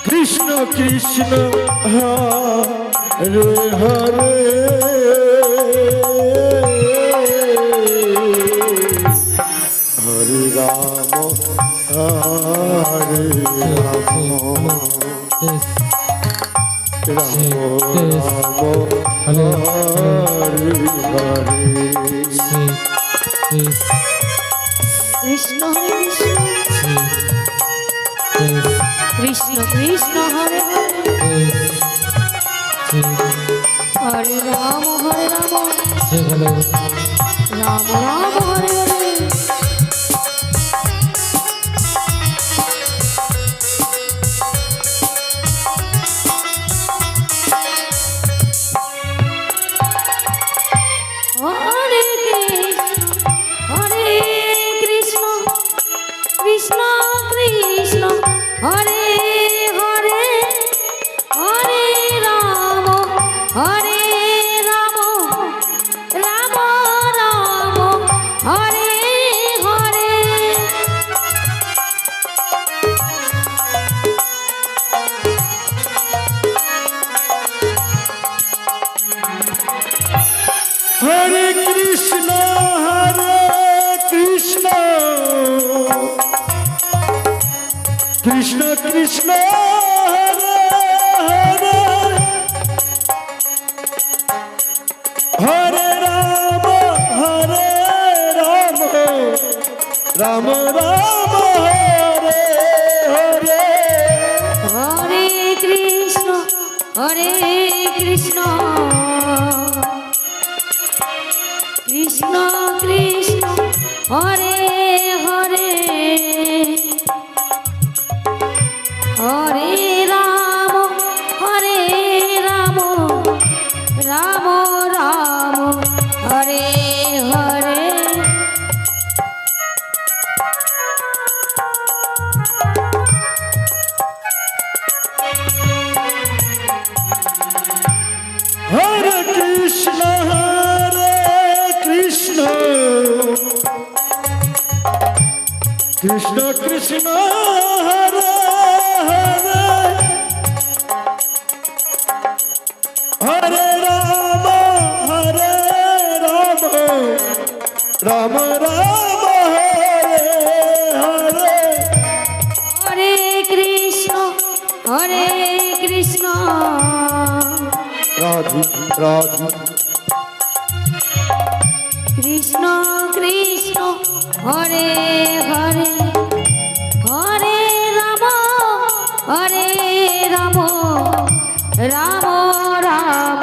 Krishna Krishna Hare Hare Hare Ram Hare Ram Ram Ram Hare Hare Krishna Hare Krishna Krishna Krishna Hare Hare Ram Ram Ram Hare Hare Hare Krishna Krishna Krishna Hare Hare Hare Ram Ram Ram Hare Hare Hare Krishna Krishna Krishna Hare Hare Hare Ram Ram Ram Hare Hare Hare Krishna Krishna Krishna Hare Hare Hare Ram Ram Ram Hare Hare Hare Krishna Krishna Krishna Hare Hare Hare Ram Ram Ram Hare Hare Hare Krishna Radhe Radhe Krishna Krishna Hare Hare Hare Ram Ram Ram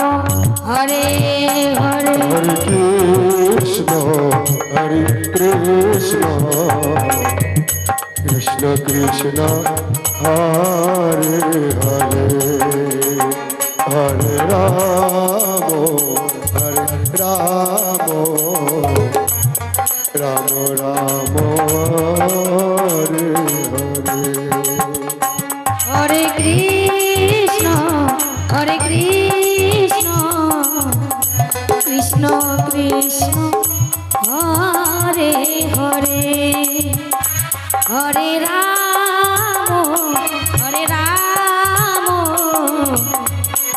Hare Hare Hare Krishna Krishna Krishna Hare Hare Hare Ram Ram Ram Hare Hare Hare Krishna Krishna Krishna Hare Hare Hare Ram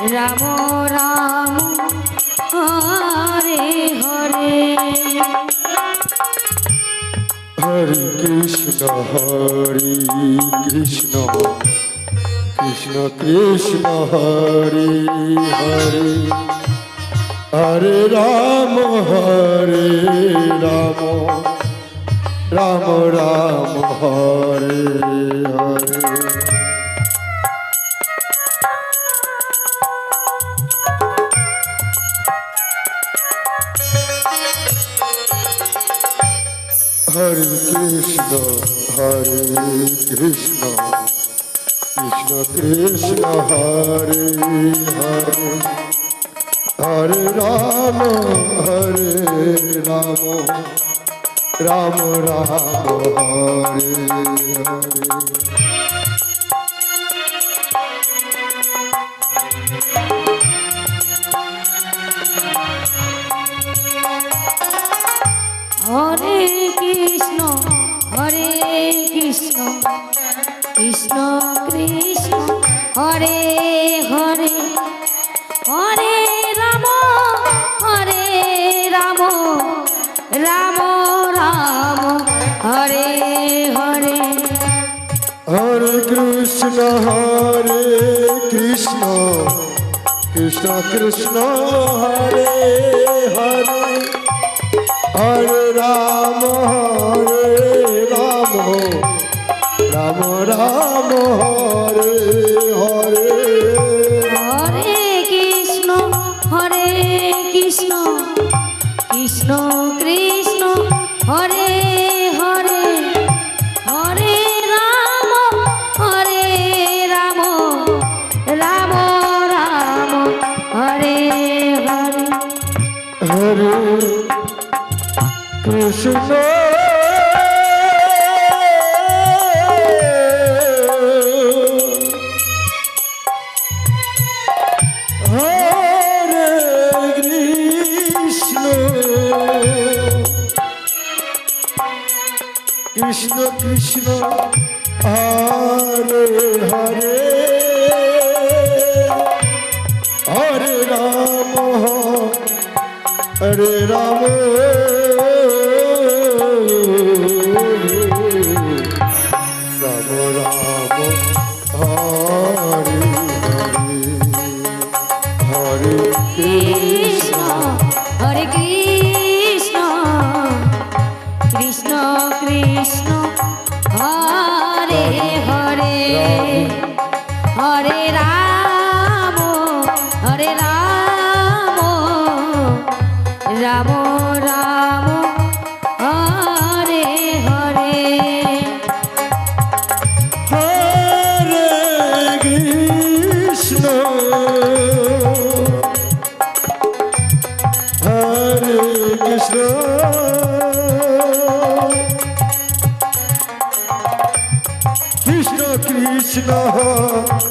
Ram Ram Hare Hare Hare Krishna Krishna Krishna Hare Hare Hare Ram Ram Ram Hare Hare Hare Krishna Krishna Krishna Hare Hare Hare Ram Ram Ram Hare Hare Hare Krishna Hare Krishna Krishna Krishna Hare Hare Hare Ram Ram Ram Ram Hare Hare Hare Krishna Krishna Krishna Hare Hare Hare Ram Ram Ram Ram Hare Hare Hare Krishna Krishna Krishna Hare Hare Hare Ram Ram Ram Ram Hare Hare Hare Krishna Hare Krishna Krishna Krishna Hare Hare Hare Ram Hare Ram Ram Ram Hare Hare Hare Krishna Hare Krishna Krishna Krishna Hare Hare Hare Ram Ram Ram Hare Hare Hare Krishna Hare Krishna Krishna Krishna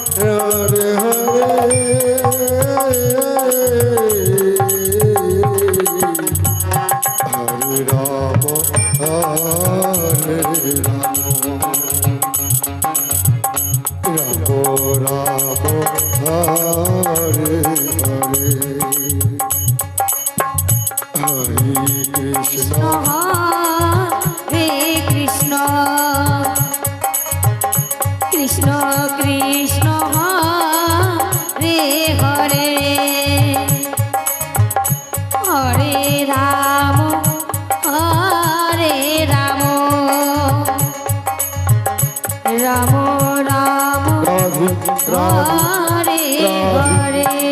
Hare Hare Hare Ram Ram Ram Hare Hare Hare Krishna Hare Krishna Krishna Krishna Hare Hare Hare Ram Ram Ram Radhe Radhe Hare Radhe Hare